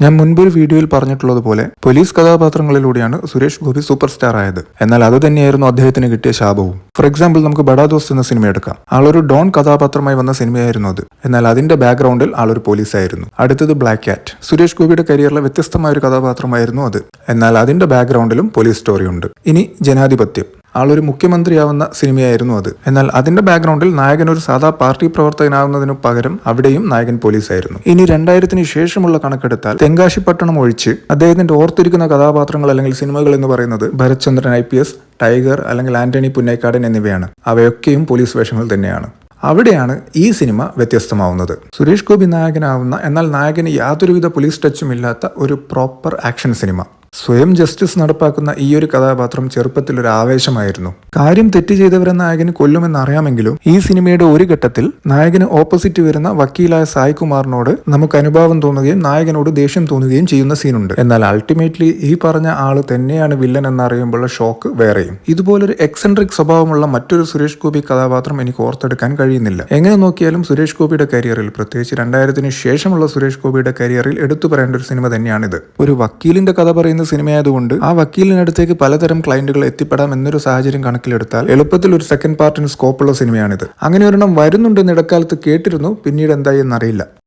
ഞാൻ മുൻപൊരു വീഡിയോയിൽ പറഞ്ഞിട്ടുള്ളതുപോലെ പോലീസ് കഥാപാത്രങ്ങളിലൂടെയാണ് സുരേഷ് ഗോപി സൂപ്പർ സ്റ്റാർ ആയത്. എന്നാൽ അത് തന്നെയായിരുന്നു അദ്ദേഹത്തിന് കിട്ടിയ ശാപവും. ഫോർ എക്സാമ്പിൾ, നമുക്ക് ബഡാ ദോസ്ത് എന്ന സിനിമ എടുക്കാം. ആളൊരു ഡോൺ കഥാപാത്രമായി വന്ന സിനിമയായിരുന്നു അത്. എന്നാൽ അതിന്റെ ബാക്ക്ഗ്രൗണ്ടിൽ ആളൊരു പോലീസായിരുന്നു. അടുത്തത് ബ്ലാക്ക് ക്യാറ്റ്. സുരേഷ് ഗോപിയുടെ കരിയറിലെ വ്യത്യസ്തമായ ഒരു കഥാപാത്രമായിരുന്നു അത്. എന്നാൽ അതിന്റെ ബാക്ക്ഗ്രൗണ്ടിലും പോലീസ് സ്റ്റോറി ഉണ്ട്. ഇനി ജനാധിപത്യം. ആളൊരു മുഖ്യമന്ത്രിയാവുന്ന സിനിമയായിരുന്നു അത്. എന്നാൽ അതിന്റെ ബാക്ക്ഗ്രൗണ്ടിൽ നായകൻ ഒരു സാധാ പാർട്ടി പ്രവർത്തകനാവുന്നതിനു പകരം അവിടെയും നായകൻ പോലീസായിരുന്നു. ഇനി 2000-ന് ശേഷമുള്ള കണക്കെടുത്താൽ തെങ്കാശിപ്പട്ടണം ഒഴിച്ച് അദ്ദേഹത്തിന്റെ ഓർത്തിരിക്കുന്ന കഥാപാത്രങ്ങൾ അല്ലെങ്കിൽ സിനിമകൾ എന്ന് പറയുന്നത് ഭരത്ചന്ദ്രൻ IPS, ടൈഗർ അല്ലെങ്കിൽ ആന്റണി പുന്നൈക്കാടൻ എന്നിവയാണ്. അവയൊക്കെയും പോലീസ് വേഷങ്ങൾ തന്നെയാണ്. അവിടെയാണ് ഈ സിനിമ വ്യത്യസ്തമാവുന്നത്. സുരേഷ് ഗോപി നായകനാവുന്ന, എന്നാൽ നായകന് യാതൊരുവിധ പോലീസ് ടച്ചും ഇല്ലാത്ത ഒരു പ്രോപ്പർ ആക്ഷൻ സിനിമ. സ്വയം ജസ്റ്റിസ് നടപ്പാക്കുന്ന ഈ ഒരു കഥാപാത്രം ചെറുപ്പത്തിൽ ഒരു ആവേശമായിരുന്നു. കാര്യം തെറ്റ് ചെയ്തവരെ നായകന് കൊല്ലുമെന്ന് അറിയാമെങ്കിലും ഈ സിനിമയുടെ ഒരു ഘട്ടത്തിൽ നായകന് ഓപ്പോസിറ്റ് വരുന്ന വക്കീലായ സായ് കുമാറിനോട് നമുക്ക് അനുഭാവം തോന്നുകയും നായകനോട് ദേഷ്യം തോന്നുകയും ചെയ്യുന്ന സീനുണ്ട്. എന്നാൽ അൾട്ടിമേറ്റ്ലി ഈ പറഞ്ഞ ആള് തന്നെയാണ് വില്ലൻ എന്നറിയുമ്പോഴുള്ള ഷോക്ക് വേറെയും. ഇതുപോലൊരു എക്സെൻട്രിക് സ്വഭാവമുള്ള മറ്റൊരു സുരേഷ് ഗോപി കഥാപാത്രം എനിക്ക് ഓർത്തെടുക്കാൻ കഴിയുന്നില്ല. എങ്ങനെ നോക്കിയാലും സുരേഷ് ഗോപിയുടെ കരിയറിൽ, പ്രത്യേകിച്ച് 2000-ന് ശേഷമുള്ള സുരേഷ് ഗോപിയുടെ കരിയറിൽ എടുത്തു പറയേണ്ട ഒരു സിനിമ തന്നെയാണിത്. ഒരു വക്കീലിന്റെ കഥ പറയുന്ന സിനിമയായതുകൊണ്ട് ആ വക്കീലിനടുത്തേക്ക് പലതരം ക്ലയന്റുകൾ എത്തിപ്പെടാം എന്നൊരു സാഹചര്യം കണക്കിലെടുത്താൽ എളുപ്പത്തിൽ ഒരു സെക്കൻഡ് പാർട്ടിന് സ്കോപ്പുള്ള സിനിമയാണിത്. അങ്ങനെ ഒരെണ്ണം വരുന്നുണ്ടെന്ന് ഇടക്കാലത്ത് കേട്ടിരുന്നു. പിന്നീട് എന്തായി എന്നറിയില്ല.